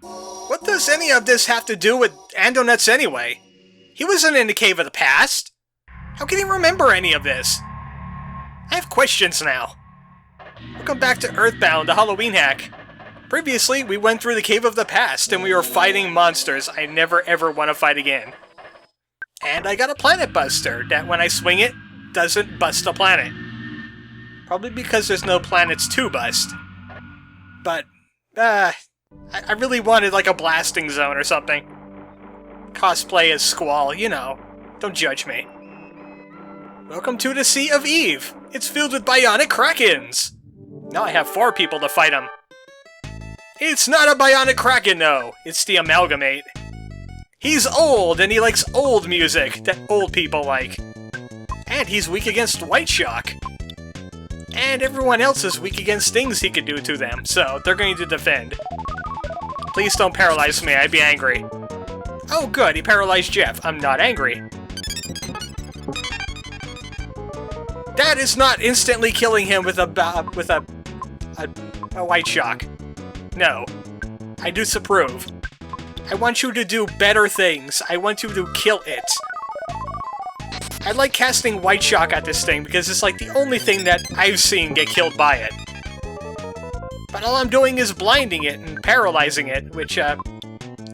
What does any of this have to do with Andonuts anyway? He wasn't in the Cave of the Past. How can he remember any of this? I have questions now. Welcome back to Earthbound, the Halloween Hack. Previously, we went through the Cave of the Past and we were fighting monsters I never ever want to fight again. And I got a planet buster that when I swing it, doesn't bust a planet. Probably because there's no planets to bust. But, I really wanted like a blasting zone or something. Cosplay as Squall, you know. Don't judge me. Welcome to the Sea of Eve. It's filled with bionic krakens. Now I have 4 people to fight them. It's not a bionic kraken, though. It's the Amalgamate. He's old, and he likes old music that old people like. And he's weak against White Shock. And everyone else is weak against things he could do to them, so they're going to defend. Please don't paralyze me, I'd be angry. Oh good, he paralyzed Jeff. I'm not angry. That is not instantly killing him with a White Shock. No. I disapprove. I want you to do better things. I want you to kill it. I like casting White Shock at this thing because it's like the only thing that I've seen get killed by it. But all I'm doing is blinding it and paralyzing it, which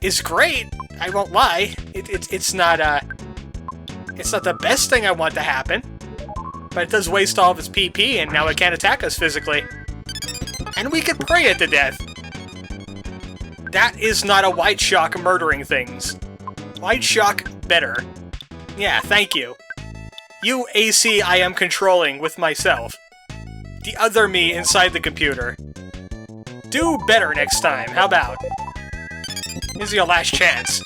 is great. I won't lie. It's not the best thing I want to happen. But it does waste all of its PP, and now it can't attack us physically. And we can pray it to death. That is not a White Shock murdering things. White Shock better. Yeah, thank you. You AC I am controlling with myself. The other me inside the computer. Do better next time, how about? This is your last chance.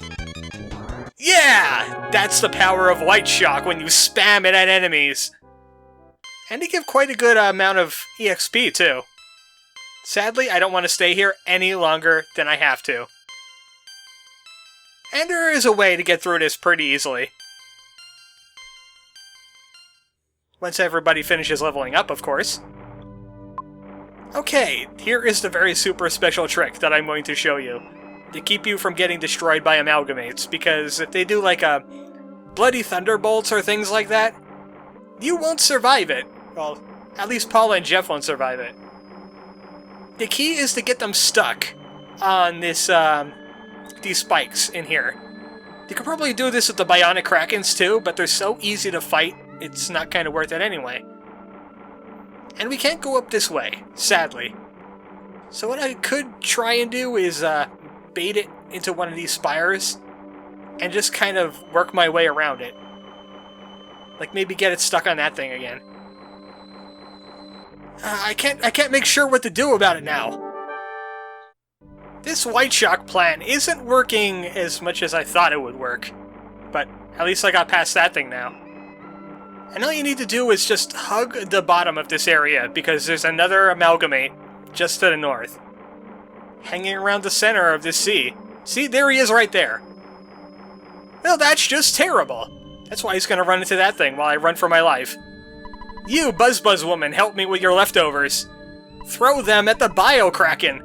Yeah! That's the power of White Shock when you spam it at enemies. And they give quite a good amount of EXP, too. Sadly, I don't want to stay here any longer than I have to. And there is a way to get through this pretty easily. Once everybody finishes leveling up, of course. Okay, here is the very super special trick that I'm going to show you. To keep you from getting destroyed by amalgamates, because if they do like a bloody thunderbolts or things like that, you won't survive it. Well, at least Paula and Jeff won't survive it. The key is to get them stuck on this, these spikes in here. You could probably do this with the bionic krakens too, but they're so easy to fight, it's not kind of worth it anyway. And we can't go up this way, sadly. So what I could try and do is, bait it into one of these spires, and just kind of work my way around it. Like maybe get it stuck on that thing again. I can't make sure what to do about it now. This White Shock plan isn't working as much as I thought it would work. But at least I got past that thing now. And all you need to do is just hug the bottom of this area, because there's another amalgamate just to the north. Hanging around the center of this sea. See, there he is right there. Well, that's just terrible. That's why he's gonna run into that thing while I run for my life. You, Buzz woman, help me with your leftovers. Throw them at the Bio-Kraken.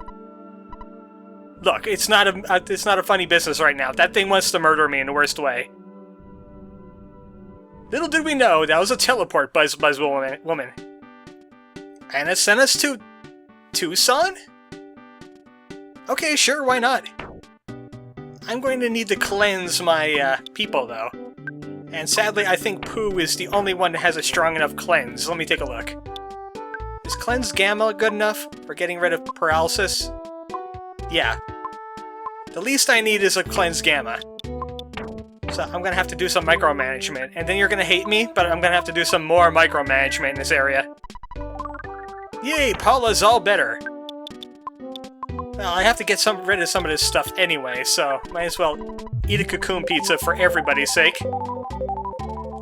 Look, it's not a funny business right now. That thing wants to murder me in the worst way. Little did we know that was a teleport, Buzz woman. And it sent us to Tucson? Okay, sure, why not? I'm going to need to cleanse my people, though. And sadly, I think Pooh is the only one that has a strong enough cleanse. Let me take a look. Is Cleanse Gamma good enough for getting rid of paralysis? Yeah. The least I need is a Cleanse Gamma. So I'm gonna have to do some micromanagement. And then you're gonna hate me, but I'm gonna have to do some more micromanagement in this area. Yay, Paula's all better. Well, I have to get rid of some of this stuff anyway, so might as well eat a cocoon pizza for everybody's sake.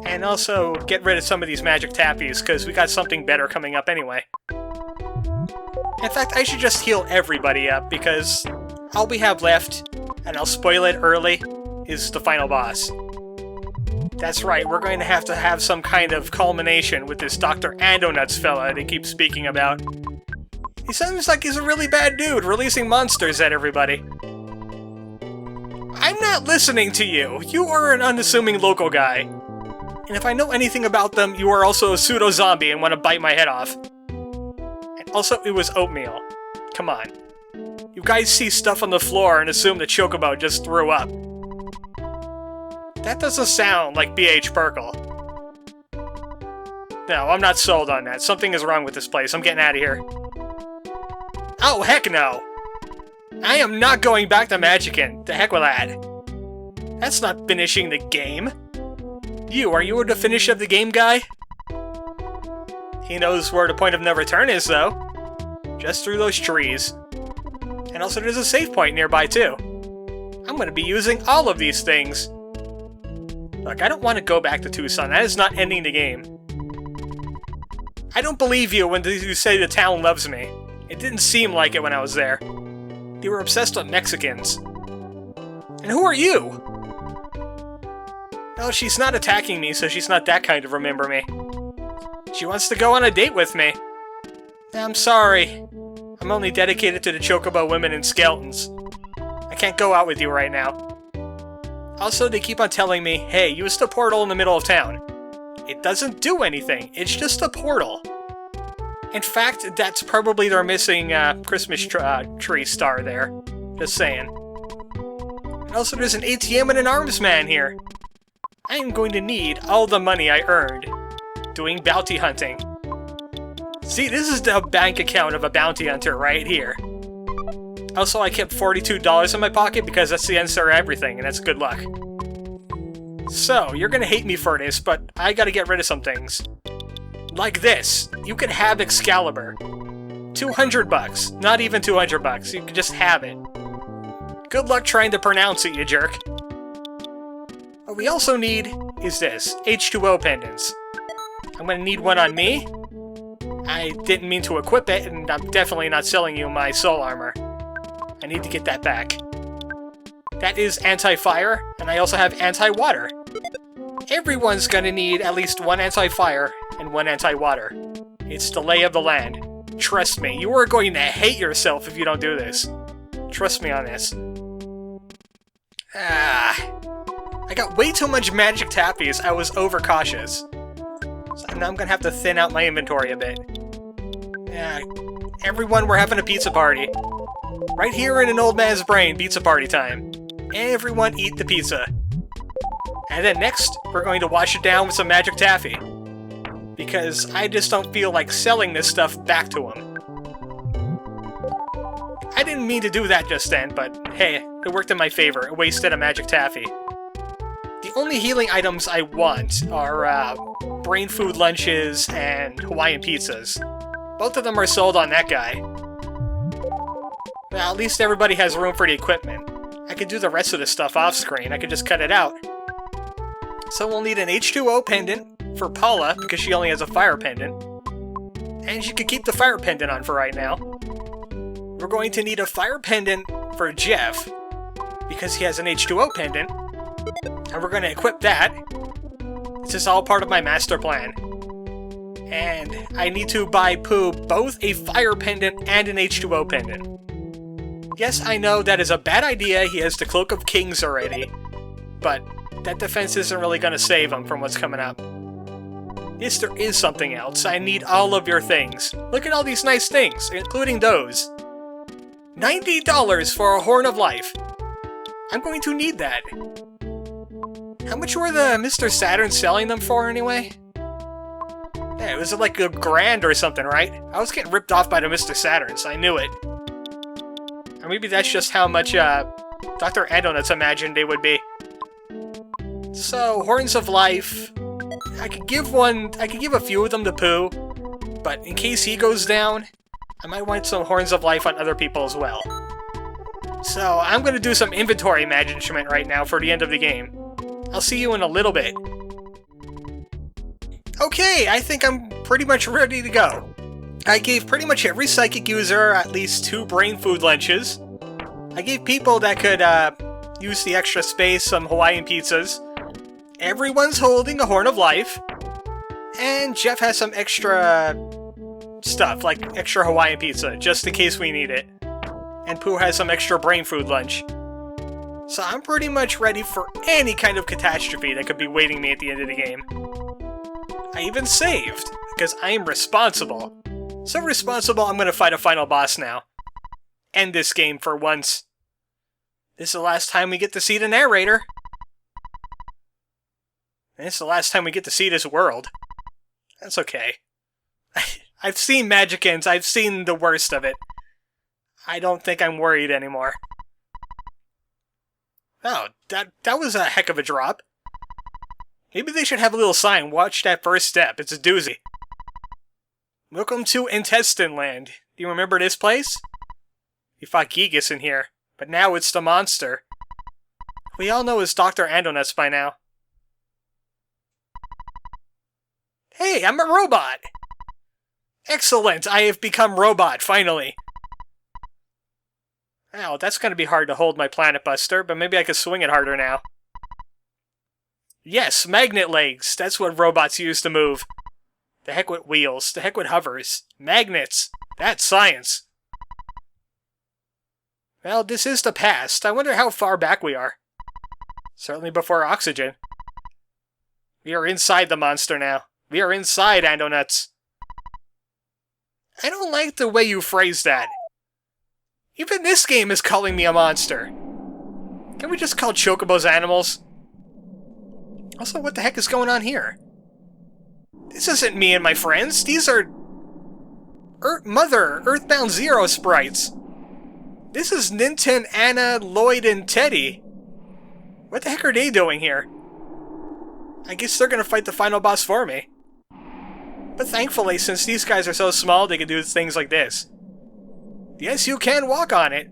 And also get rid of some of these magic tappies, because we got something better coming up anyway. In fact, I should just heal everybody up, because all we have left, and I'll spoil it early, is the final boss. That's right, we're going to have some kind of culmination with this Dr. Andonuts fella they keep speaking about. He seems like he's a really bad dude, releasing monsters at everybody. I'm not listening to you. You are an unassuming local guy. And if I know anything about them, you are also a pseudo-zombie and want to bite my head off. And also, it was oatmeal. Come on. You guys see stuff on the floor and assume the Chocobo just threw up. That doesn't sound like B.H. Perkle. No, I'm not sold on that. Something is wrong with this place. I'm getting out of here. Oh, heck no! I am not going back to Magickin. The heck with that. That's not finishing the game. Are you the finish of the game guy? He knows where the point of no return is, though. Just through those trees. And also there's a save point nearby, too. I'm going to be using all of these things. Look, I don't want to go back to Tucson. That is not ending the game. I don't believe you when you say the town loves me. It didn't seem like it when I was there. They were obsessed with Mexicans. And who are you? Well, she's not attacking me, so she's not that kind of remember me. She wants to go on a date with me. I'm sorry. I'm only dedicated to the Chocobo women and skeletons. I can't go out with you right now. Also, they keep on telling me, hey, use the portal in the middle of town. It doesn't do anything. It's just a portal. In fact, that's probably their missing Christmas tree star there. Just saying. And also, there's an ATM and an arms man here. I am going to need all the money I earned doing bounty hunting. See, this is the bank account of a bounty hunter right here. Also, I kept $42 in my pocket because that's the answer to everything, and that's good luck. So, you're gonna hate me for this, but I gotta get rid of some things. Like this. You can have Excalibur. $200. Not even $200. You can just have it. Good luck trying to pronounce it, you jerk. What we also need is this. H2O pendants. I'm gonna need one on me. I didn't mean to equip it, and I'm definitely not selling you my soul armor. I need to get that back. That is anti-fire, and I also have anti-water. Everyone's gonna need at least one anti-fire and one anti-water. It's the lay of the land. Trust me, you are going to hate yourself if you don't do this. Trust me on this. I got way too much magic tappies. I was overcautious. So now I'm gonna have to thin out my inventory a bit. Everyone, we're having a pizza party. Right here in an old man's brain, pizza party time. Everyone eat the pizza. And then next, we're going to wash it down with some magic taffy. Because I just don't feel like selling this stuff back to him. I didn't mean to do that just then, but hey, it worked in my favor. It wasted a magic taffy. The only healing items I want are brain food lunches and Hawaiian pizzas. Both of them are sold on that guy. Well, at least everybody has room for the equipment. I could do the rest of the stuff off screen. I could just cut it out. So we'll need an H2O pendant for Paula, because she only has a fire pendant. And she could keep the fire pendant on for right now. We're going to need a fire pendant for Jeff, because he has an H2O pendant. And we're going to equip that. This is all part of my master plan. And I need to buy Pooh both a fire pendant and an H2O pendant. Yes, I know that is a bad idea. He has the Cloak of Kings already. But that defense isn't really going to save him from what's coming up. Yes, there is something else. I need all of your things. Look at all these nice things, including those. $90 for a Horn of Life. I'm going to need that. How much were the Mr. Saturn selling them for, anyway? Yeah, it was like $1,000 or something, right? I was getting ripped off by the Mr. Saturns, I knew it. Or maybe that's just how much Dr. Andonuts imagined they would be. So, Horns of Life... I could give a few of them to Pooh, but in case he goes down, I might want some Horns of Life on other people as well. So, I'm going to do some inventory management right now for the end of the game. I'll see you in a little bit. Okay, I think I'm pretty much ready to go. I gave pretty much every psychic user at least 2 brain food lunches. I gave people that could use the extra space some Hawaiian pizzas. Everyone's holding a Horn of Life. And Jeff has some extra stuff, like extra Hawaiian pizza, just in case we need it. And Pooh has some extra brain food lunch. So I'm pretty much ready for any kind of catastrophe that could be waiting me at the end of the game. I even saved, because I am responsible. So responsible, I'm gonna fight a final boss now. End this game for once. This is the last time we get to see the narrator. And it's the last time we get to see this world. That's okay. I've seen Magicans, I've seen the worst of it. I don't think I'm worried anymore. Oh, that was a heck of a drop. Maybe they should have a little sign, watch that first step, it's a doozy. Welcome to Intestine Land. Do you remember this place? You fought Gigas in here, but now it's the monster. We all know it's Dr. Andonuts by now. Hey, I'm a robot! Excellent, I have become robot, finally. Ow, that's gonna be hard to hold my Planet Buster, but maybe I can swing it harder now. Yes, magnet legs, that's what robots use to move. The heck with wheels, the heck with hovers. Magnets, that's science. Well, this is the past. I wonder how far back we are. Certainly before oxygen. We are inside the monster now. We are inside Andonuts. I don't like the way you phrased that. Even this game is calling me a monster. Can we just call chocobos animals? Also, what the heck is going on here? This isn't me and my friends. These are... Mother, Earthbound Zero sprites. This is Ninten, Anna, Lloyd, and Teddy. What the heck are they doing here? I guess they're gonna fight the final boss for me. But thankfully, since these guys are so small, they can do things like this. Yes, you can walk on it.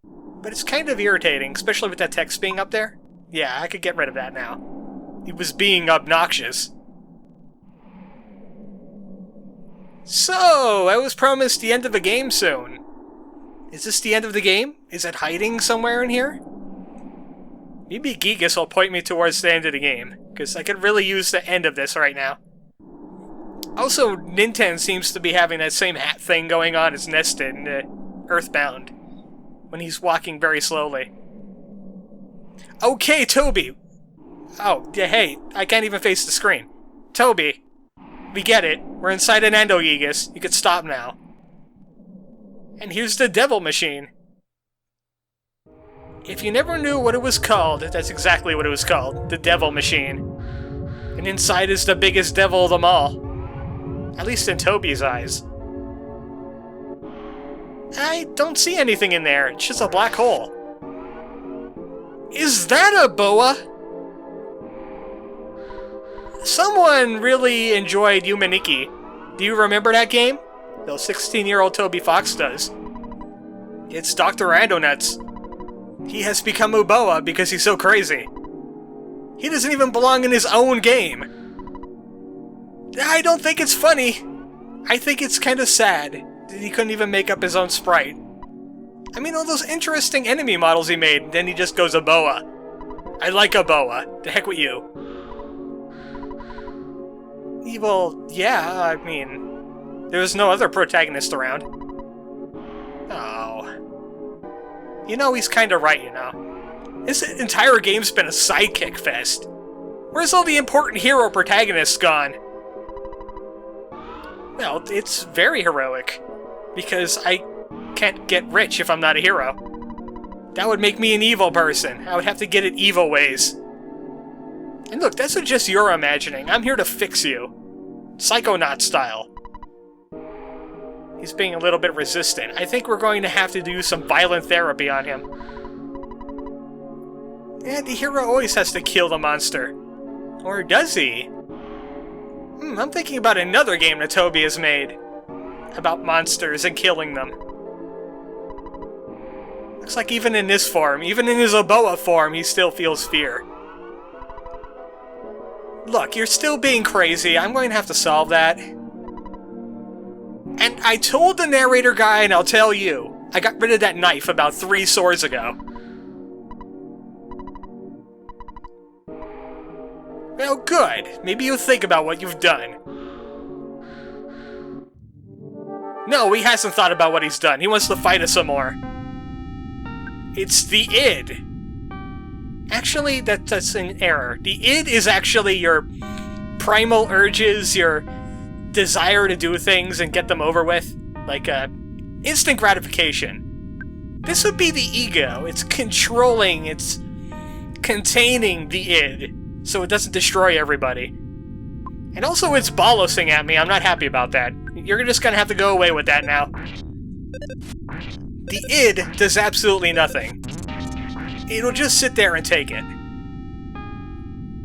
But it's kind of irritating, especially with that text being up there. Yeah, I could get rid of that now. It was being obnoxious. So, I was promised the end of the game soon. Is this the end of the game? Is it hiding somewhere in here? Maybe Gigas will point me towards the end of the game, because I could really use the end of this right now. Also, Ninten seems to be having that same hat thing going on as Nested in Earthbound, when he's walking very slowly. Okay, Toby! Oh, yeah, hey, I can't even face the screen. Toby, we get it. We're inside an Endo Gigas. You can stop now. And here's the Devil Machine. If you never knew what it was called, that's exactly what it was called. The Devil Machine. And inside is the biggest devil of them all. At least in Toby's eyes. I don't see anything in there. It's just a black hole. Is that a boa? Someone really enjoyed Yumaniki. Do you remember that game? Though 16-year-old Toby Fox does. It's Dr. Andonuts. He has become a boa because he's so crazy. He doesn't even belong in his own game. I don't think it's funny. I think it's kind of sad that he couldn't even make up his own sprite. I mean, all those interesting enemy models he made, then he just goes a boa. I like a boa. The heck with you. Well, yeah, I mean, there was no other protagonist around. Oh. You know, he's kinda right, you know. This entire game's been a sidekick fest. Where's all the important hero protagonists gone? Well, it's very heroic. Because I can't get rich if I'm not a hero. That would make me an evil person. I would have to get it evil ways. And look, that's just your imagining. I'm here to fix you. Psychonaut style. He's being a little bit resistant. I think we're going to have to do some violent therapy on him. Yeah, the hero always has to kill the monster. Or does he? I'm thinking about another game that Toby has made. About monsters and killing them. Looks like even in this form, even in his Oboa form, he still feels fear. Look, you're still being crazy. I'm going to have to solve that. And I told the narrator guy, and I'll tell you, I got rid of that knife about 3 swords ago. Well, good. Maybe you'll think about what you've done. No, he hasn't thought about what he's done. He wants to fight us some more. It's the id. Actually, that's an error. The id is actually your primal urges, your desire to do things and get them over with. Like, instant gratification. This would be the ego. It's controlling, it's containing the id, so it doesn't destroy everybody. And also it's bollosing at me. I'm not happy about that. You're just gonna have to go away with that now. The id does absolutely nothing. It'll just sit there and take it.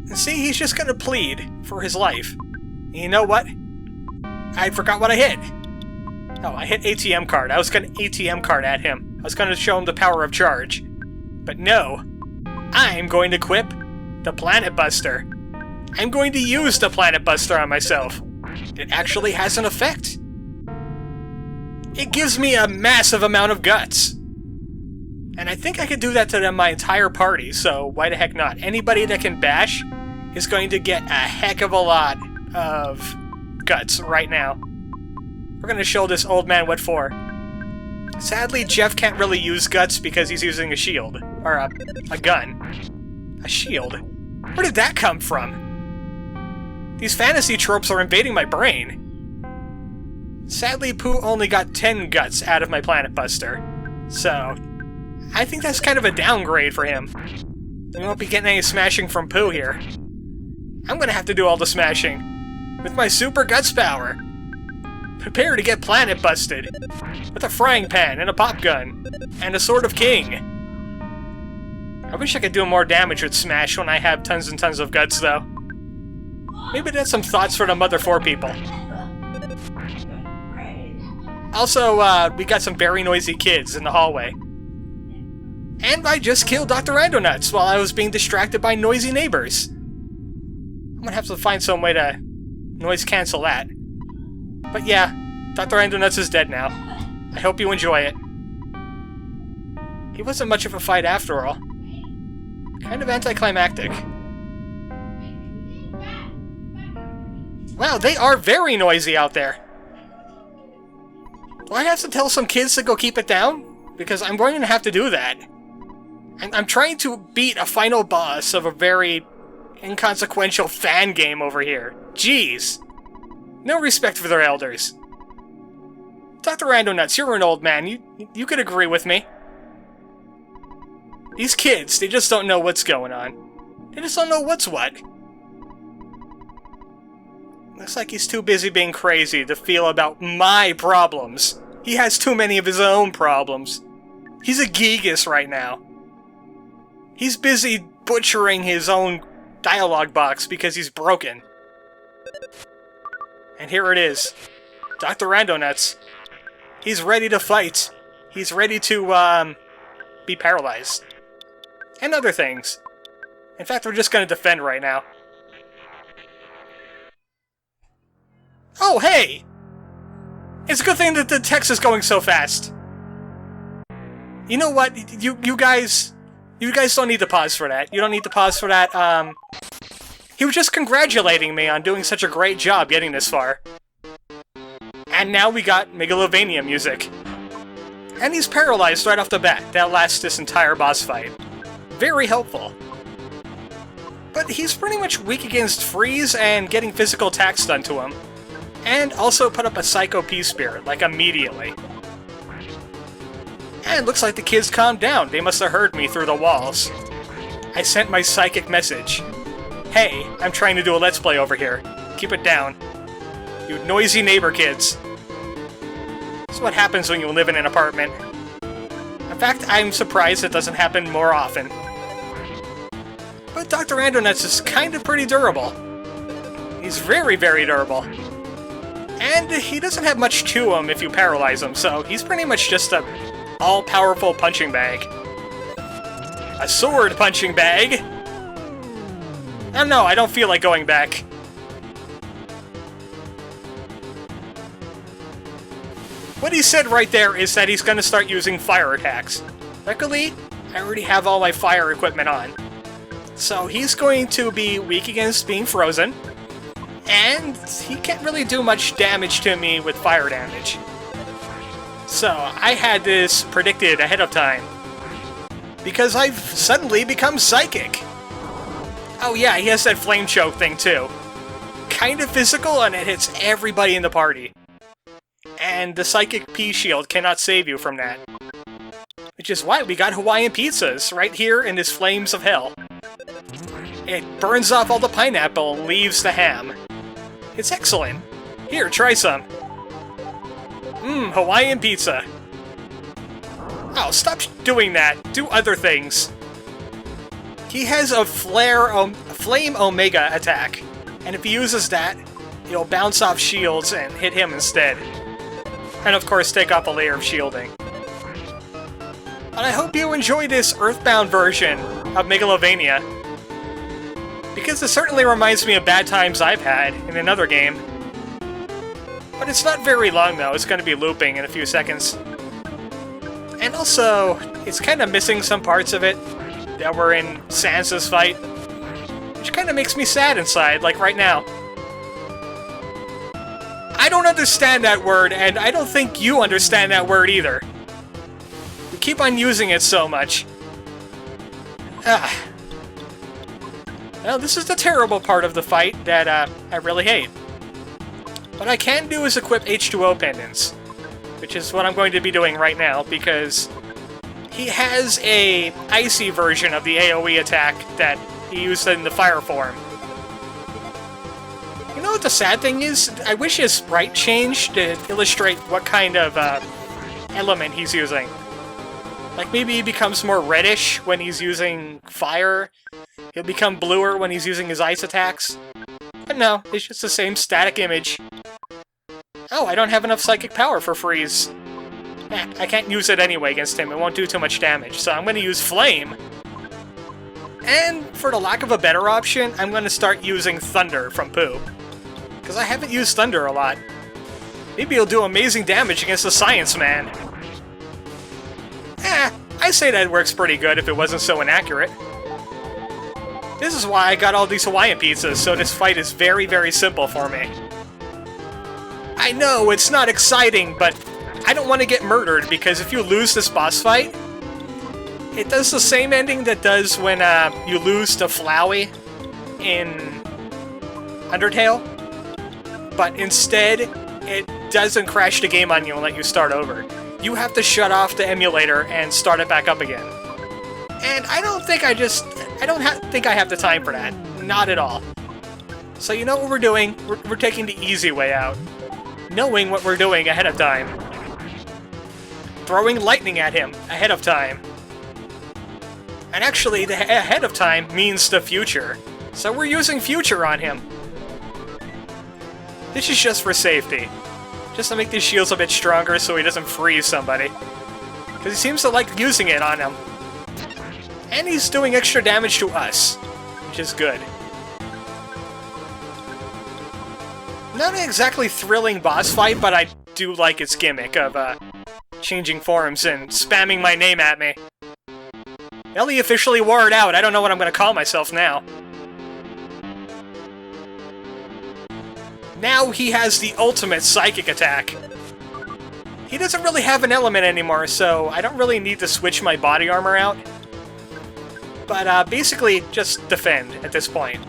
And see, he's just gonna plead for his life. And you know what? I forgot what I hit. Oh, I hit ATM card. I was gonna ATM card at him. I was gonna show him the power of charge. But no. I'm going to equip the Planet Buster. I'm going to use the Planet Buster on myself. It actually has an effect. It gives me a massive amount of guts. And I think I could do that to my entire party, so why the heck not? Anybody that can bash is going to get a heck of a lot of guts right now. We're going to show this old man what for. Sadly, Jeff can't really use guts because he's using a shield. Or a gun. A shield? Where did that come from? These fantasy tropes are invading my brain. Sadly, Pooh only got 10 guts out of my Planet Buster. So, I think that's kind of a downgrade for him. We won't be getting any smashing from Pooh here. I'm gonna have to do all the smashing. With my super guts power. Prepare to get Planet Busted. With a frying pan and a pop gun. And a Sword of King. I wish I could do more damage with Smash when I have tons and tons of guts, though. Maybe that's some thoughts for the Mother 4 people. Also, we got some very noisy kids in the hallway. And I just killed Dr. Randonuts while I was being distracted by noisy neighbors. I'm gonna have to find some way to noise cancel that. But yeah, Dr. Randonuts is dead now. I hope you enjoy it. He wasn't much of a fight after all. Kind of anticlimactic. Wow, they are very noisy out there. Do I have to tell some kids to go keep it down? Because I'm going to have to do that. I'm trying to beat a final boss of a very inconsequential fan game over here. Jeez. No respect for their elders. Dr. Randonuts, you're an old man. You could agree with me. These kids, they just don't know what's going on. They just don't know what's what. Looks like he's too busy being crazy to feel about my problems. He has too many of his own problems. He's a Gigas right now. He's busy butchering his own dialogue box because he's broken. And here it is. Dr. Randonuts. He's ready to fight. He's ready to, be paralyzed. And other things. In fact, we're just gonna defend right now. Oh, hey! It's a good thing that the text is going so fast. You know what? You guys don't need to pause for that. You don't need to pause for that. He was just congratulating me on doing such a great job getting this far. And now we got Megalovania music. And he's paralyzed right off the bat. That lasts this entire boss fight. Very helpful. But he's pretty much weak against freeze and getting physical attacks done to him. And also put up a Psycho P-Spirit, like immediately. And looks like the kids calmed down. They must have heard me through the walls. I sent my psychic message. Hey, I'm trying to do a Let's Play over here. Keep it down. You noisy neighbor kids. This is what happens when you live in an apartment. In fact, I'm surprised it doesn't happen more often. But Dr. Randonuts is kind of pretty durable. He's very, very durable. And he doesn't have much to him if you paralyze him, so he's pretty much just a all-powerful punching bag. A sword punching bag? Oh no, I don't feel like going back. What he said right there is that he's going to start using fire attacks. Luckily, I already have all my fire equipment on. So he's going to be weak against being frozen. And he can't really do much damage to me with fire damage. So I had this predicted ahead of time. because I've suddenly become psychic. Oh yeah, he has that flame choke thing too. Kind of physical, and it hits everybody in the party. And the psychic pea shield cannot save you from that. Which is why we got Hawaiian pizzas right here in this flames of hell. It burns off all the pineapple and leaves the ham. It's excellent. Here, try some. Hawaiian pizza. Oh, stop doing that. Do other things. He has a Flame Omega attack, and if he uses that, he'll bounce off shields and hit him instead. And of course, take off a layer of shielding. But I hope you enjoy this Earthbound version of Megalovania, because it certainly reminds me of bad times I've had in another game. But it's not very long though, it's going to be looping in a few seconds. And also, it's kind of missing some parts of it that were in Sansa's fight, which kind of makes me sad inside, like right now. I don't understand that word, and I don't think you understand that word either. We keep on using it so much. Well, this is the terrible part of the fight that I really hate. What I can do is equip H2O pendants, which is what I'm going to be doing right now, because he has a icy version of the AoE attack that he used in the fire form. You know what the sad thing is? I wish his sprite changed to illustrate what kind of element he's using. Like maybe he becomes more reddish when he's using fire. He'll become bluer when he's using his ice attacks. But no, it's just the same static image. Oh, I don't have enough psychic power for freeze. I can't use it anyway against him, it won't do too much damage, so I'm going to use Flame. And for the lack of a better option, I'm going to start using Thunder from Pooh. Because I haven't used Thunder a lot. Maybe he'll do amazing damage against the Science Man. I say that works pretty good if it wasn't so inaccurate. This is why I got all these Hawaiian pizzas, so this fight is very, very simple for me. I know, it's not exciting, but I don't want to get murdered, because if you lose this boss fight, it does the same ending that does when you lose to Flowey in Undertale, but instead, it doesn't crash the game on you and let you start over. You have to shut off the emulator and start it back up again. And I don't think I think I have the time for that. Not at all. So you know what we're doing? We're taking the easy way out. Knowing what we're doing ahead of time. Throwing lightning at him ahead of time. And actually, the ahead of time means the future. So we're using future on him. This is just for safety. Just to make these shields a bit stronger so he doesn't freeze somebody. Because he seems to like using it on him. And he's doing extra damage to us, which is good. Not an exactly thrilling boss fight, but I do like its gimmick of changing forms and spamming my name at me. Well, he officially wore it out. I don't know what I'm going to call myself now. Now he has the ultimate psychic attack. He doesn't really have an element anymore, so I don't really need to switch my body armor out. But basically, just defend at this point.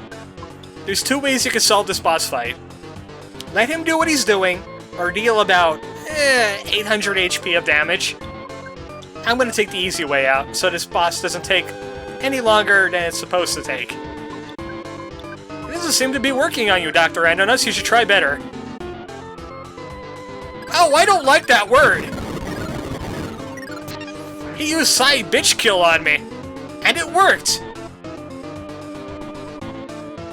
There's two ways you can solve this boss fight. Let him do what he's doing, or deal about 800 HP of damage. I'm going to take the easy way out, so this boss doesn't take any longer than it's supposed to take. It doesn't seem to be working on you, Dr. Randomness. You should try better. Oh, I don't like that word! He used side bitch kill on me, and it worked!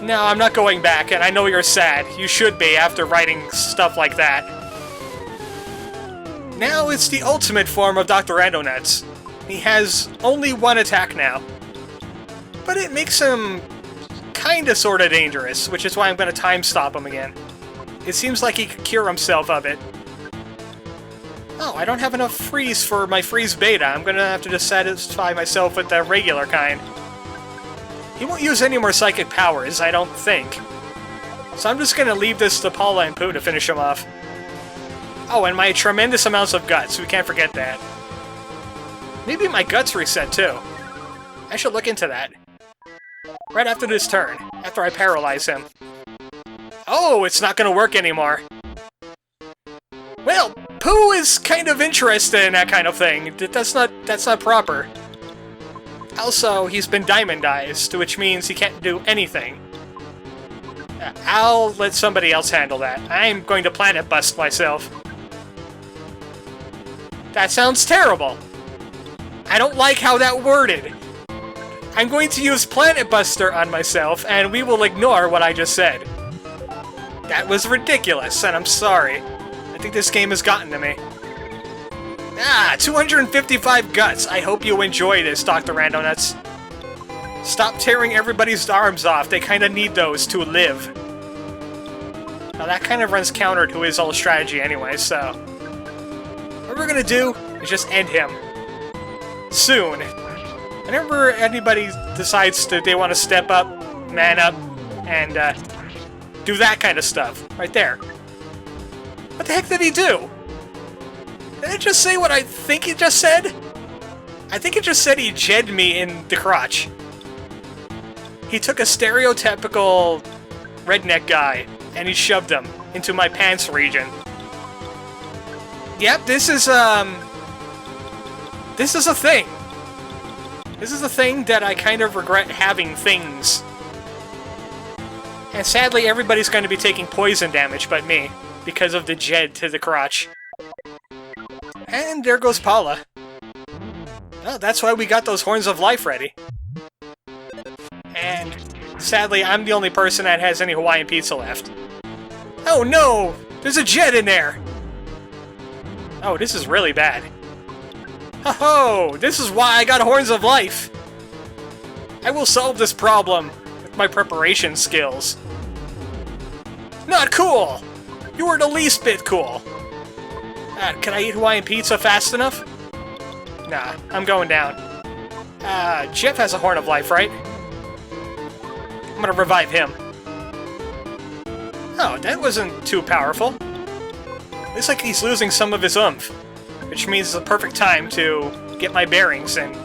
No, I'm not going back, and I know you're sad. You should be after writing stuff like that. Now it's the ultimate form of Dr. Randonuts. He has only one attack now. But it makes him kinda sorta dangerous, which is why I'm gonna time stop him again. It seems like he could cure himself of it. Oh, I don't have enough freeze for my freeze beta. I'm gonna have to just satisfy myself with the regular kind. He won't use any more psychic powers, I don't think. So I'm just gonna leave this to Paula and Pooh to finish him off. Oh, and my tremendous amounts of guts, we can't forget that. Maybe my guts reset too. I should look into that. Right after this turn, after I paralyze him. Oh, it's not gonna work anymore. Well, Pooh is kind of interested in that kind of thing. That's not proper. Also, he's been diamondized, which means he can't do anything. I'll let somebody else handle that. I'm going to planet bust myself. That sounds terrible. I don't like how that worded. I'm going to use Planet Buster on myself, and we will ignore what I just said. That was ridiculous, and I'm sorry. I think this game has gotten to me. 255 guts. I hope you enjoy this, Dr. Randonuts. Stop tearing everybody's arms off. They kind of need those to live. Now that kind of runs counter to his whole strategy anyway, so... what we're gonna do is just end him. Soon. Whenever anybody decides that they want to step up, man up, and do that kind of stuff. Right there. What the heck did he do? Did it just say what I think it just said? I think it just said he jed me in the crotch. He took a stereotypical redneck guy, and he shoved him into my pants region. Yep, this is a thing. This is a thing that I kind of regret having things. And sadly, everybody's going to be taking poison damage but me, because of the jed to the crotch. And there goes Paula. Oh, that's why we got those horns of life ready. And sadly, I'm the only person that has any Hawaiian pizza left. Oh no! There's a jet in there! Oh, this is really bad. Ho-ho! This is why I got horns of life! I will solve this problem with my preparation skills. Not cool! You were the least bit cool! Can I eat Hawaiian pizza fast enough? Nah, I'm going down. Jeff has a horn of life, right? I'm gonna revive him. Oh, that wasn't too powerful. Looks like he's losing some of his oomph, which means it's a perfect time to get my bearings and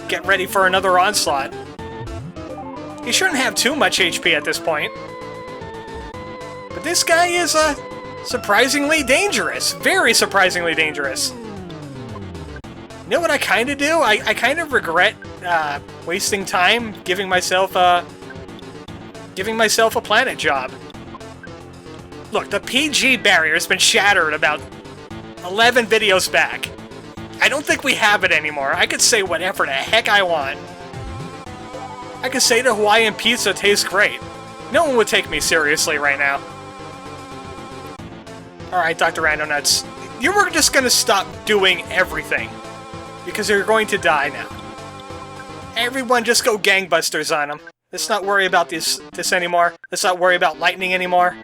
get ready for another onslaught. He shouldn't have too much HP at this point. But this guy is, surprisingly dangerous. Very surprisingly dangerous. You know what I kind of do? I kind of regret, wasting time giving myself a planet job. Look, the PG barrier has been shattered about 11 videos back. I don't think we have it anymore. I could say whatever the heck I want. I could say the Hawaiian pizza tastes great. No one would take me seriously right now. Alright, Dr. Randonuts. You were just gonna stop doing everything. Because you're going to die now. Everyone just go gangbusters on him. Let's not worry about this anymore. Let's not worry about lightning anymore.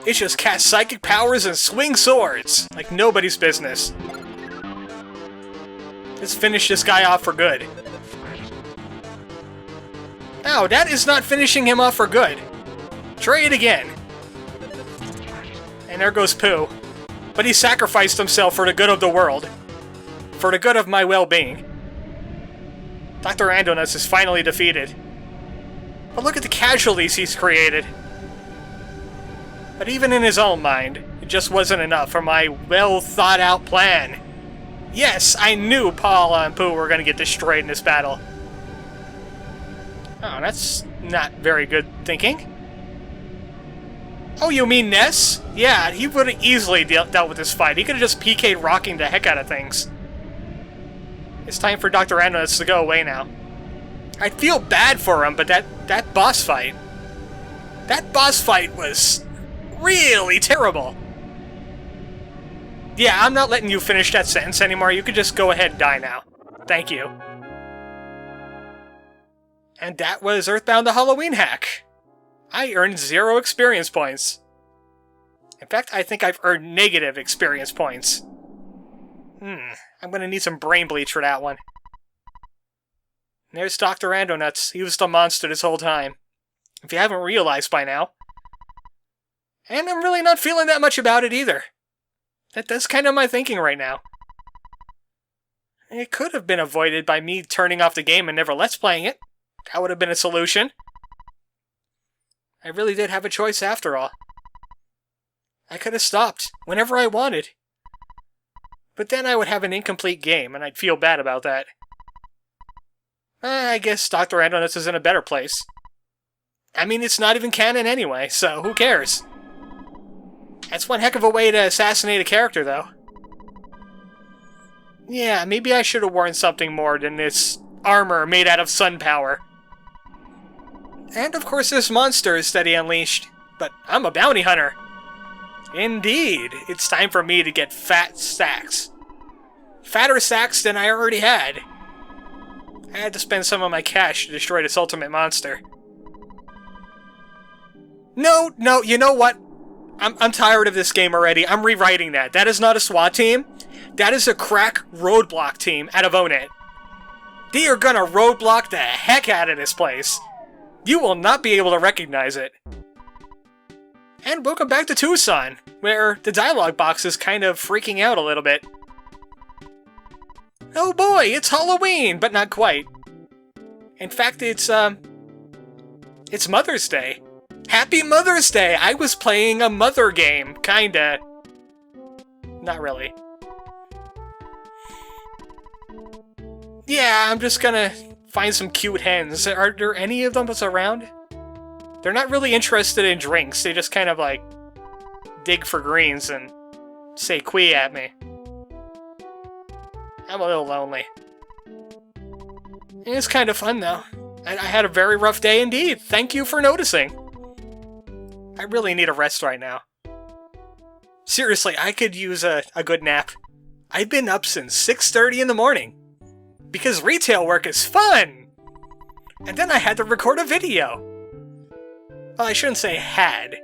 It's just cast psychic powers and swing swords, like nobody's business. Let's finish this guy off for good. No, that is not finishing him off for good. Try it again. And there goes Pooh. But he sacrificed himself for the good of the world. For the good of my well-being. Dr. Randonuts is finally defeated. But look at the casualties he's created. But even in his own mind, it just wasn't enough for my well-thought-out plan. Yes, I knew Paula and Pooh were going to get destroyed in this battle. Oh, that's not very good thinking. Oh, you mean Ness? Yeah, he would have easily dealt with this fight. He could have just PK'd rocking the heck out of things. It's time for Dr. Randonuts to go away now. I feel bad for him, but that boss fight... that boss fight was really terrible. Yeah, I'm not letting you finish that sentence anymore. You could just go ahead and die now. Thank you. And that was Earthbound the Halloween Hack. I earned 0 experience points. In fact, I think I've earned negative experience points. I'm gonna need some brain bleach for that one. And there's Dr. Randonuts. He was the monster this whole time. If you haven't realized by now. And I'm really not feeling that much about it either. That's kind of my thinking right now. It could have been avoided by me turning off the game and never Let's Playing it. That would have been a solution. I really did have a choice after all. I could have stopped whenever I wanted. But then I would have an incomplete game, and I'd feel bad about that. I guess Dr. Andonus is in a better place. I mean, it's not even canon anyway, so who cares? That's one heck of a way to assassinate a character, though. Yeah, maybe I should have worn something more than this armor made out of sun power. And of course there's monsters that he unleashed, but I'm a bounty hunter. Indeed, it's time for me to get fat stacks. Fatter stacks than I already had. I had to spend some of my cash to destroy this ultimate monster. No, you know what? I'm tired of this game already. I'm rewriting that. That is not a SWAT team. That is a crack roadblock team out of Own It. They are gonna roadblock the heck out of this place. You will not be able to recognize it. And welcome back to Tucson, where the dialogue box is kind of freaking out a little bit. Oh boy, it's Halloween, but not quite. In fact, it's Mother's Day. Happy Mother's Day! I was playing a mother game, kinda. Not really. Yeah, I'm just gonna find some cute hens. Are there any of them that's around? They're not really interested in drinks. They just kind of like dig for greens and say "quee" at me. I'm a little lonely. It's kind of fun though. I had a very rough day indeed. Thank you for noticing. I really need a rest right now. Seriously, I could use a good nap. I've been up since 6:30 in the morning. Because retail work is fun! And then I had to record a video. Well, I shouldn't say had.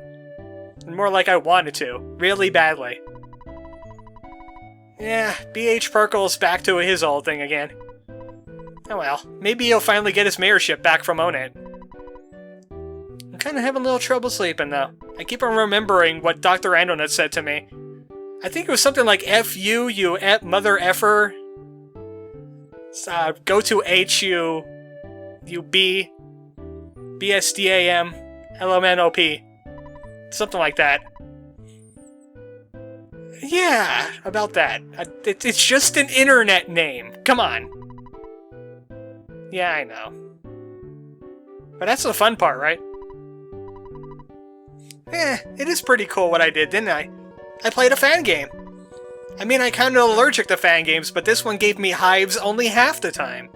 More like I wanted to. Really badly. Yeah, B.H. Perkle's back to his old thing again. Oh well, maybe he'll finally get his mayorship back from Own It. I'm kinda having a little trouble sleeping, though. I keep on remembering what Dr. Andonut said to me. I think it was something like F you mother effer. Go to HUB BSDAM LMNOP. Something like that. Yeah, about that. It's just an internet name. Come on. Yeah, I know. But that's the fun part, right? It is pretty cool what I did, didn't I? I played a fan game. I mean, I'm kind of allergic to fan games, but this one gave me hives only half the time.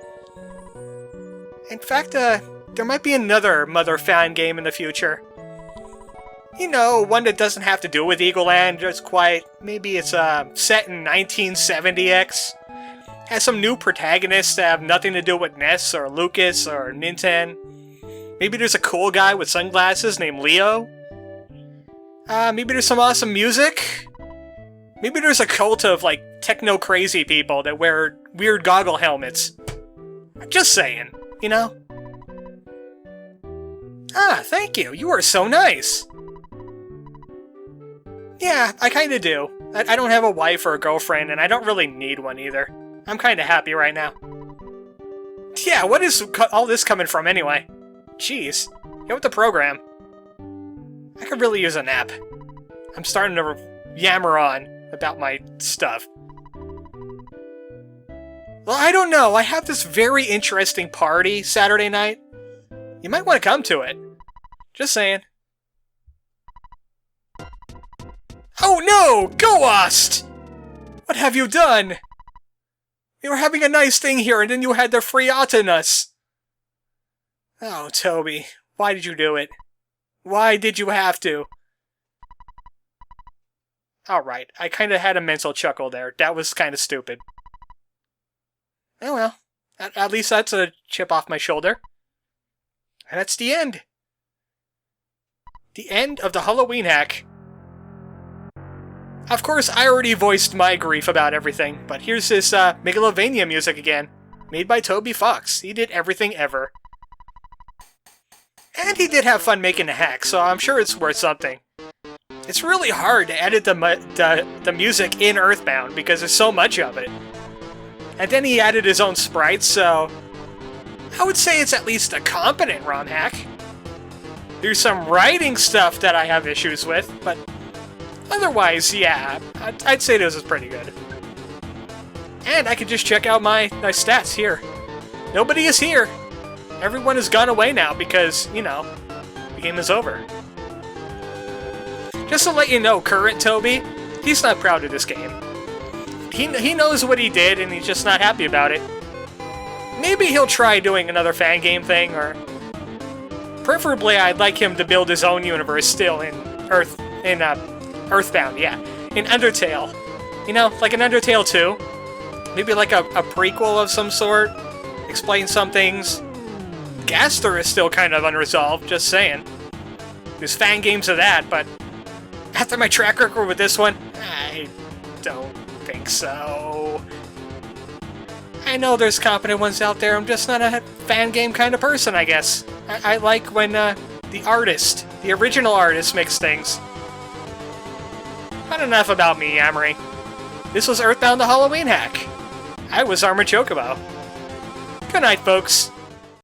In fact, there might be another Mother fan game in the future. You know, one that doesn't have to do with Eagleland, just quite... Maybe it's set in 1970X. Has some new protagonists that have nothing to do with Ness or Lucas or Nintendo. Maybe there's a cool guy with sunglasses named Leo. Maybe there's some awesome music. Maybe there's a cult of, like, techno-crazy people that wear weird goggle helmets. Just saying, you know? Ah, thank you. You are so nice. Yeah, I kinda do. I don't have a wife or a girlfriend, and I don't really need one either. I'm kinda happy right now. Yeah, what is all this coming from anyway? Jeez, get with the program. I could really use a nap. I'm starting to yammer on about my stuff. Well, I don't know. I have this very interesting party Saturday night. You might want to come to it. Just saying. Oh no! Ghost! What have you done? You were having a nice thing here and then you had the friatin us. Oh, Toby. Why did you do it? Why did you have to? Alright, I kinda had a mental chuckle there. That was kinda stupid. Oh well. At least that's a chip off my shoulder. And that's the end. The end of the Halloween hack. Of course, I already voiced my grief about everything, but here's this Megalovania music again. Made by Toby Fox. He did everything ever. And he did have fun making the hack, so I'm sure it's worth something. It's really hard to edit the music in Earthbound because there's so much of it. And then he added his own sprites, so I would say it's at least a competent ROM hack. There's some writing stuff that I have issues with, but otherwise, yeah, I'd say this is pretty good. And I can just check out my stats here. Nobody is here. Everyone has gone away now because, you know, the game is over. Just to let you know, current Toby, he's not proud of this game. He knows what he did and he's just not happy about it. Maybe he'll try doing another fan game thing, or preferably I'd like him to build his own universe still in Earthbound, yeah. In Undertale. You know, like an Undertale 2. Maybe like a prequel of some sort. Explain some things. Gaster is still kind of unresolved, just saying. There's fan games of that, but after my track record with this one, I don't think so. I know there's competent ones out there, I'm just not a fan game kind of person, I guess. I like when the artist, the original artist, makes things. But enough about me, Amory. This was Earthbound the Halloween Hack. I was ArmoredChocobo. Good night, folks.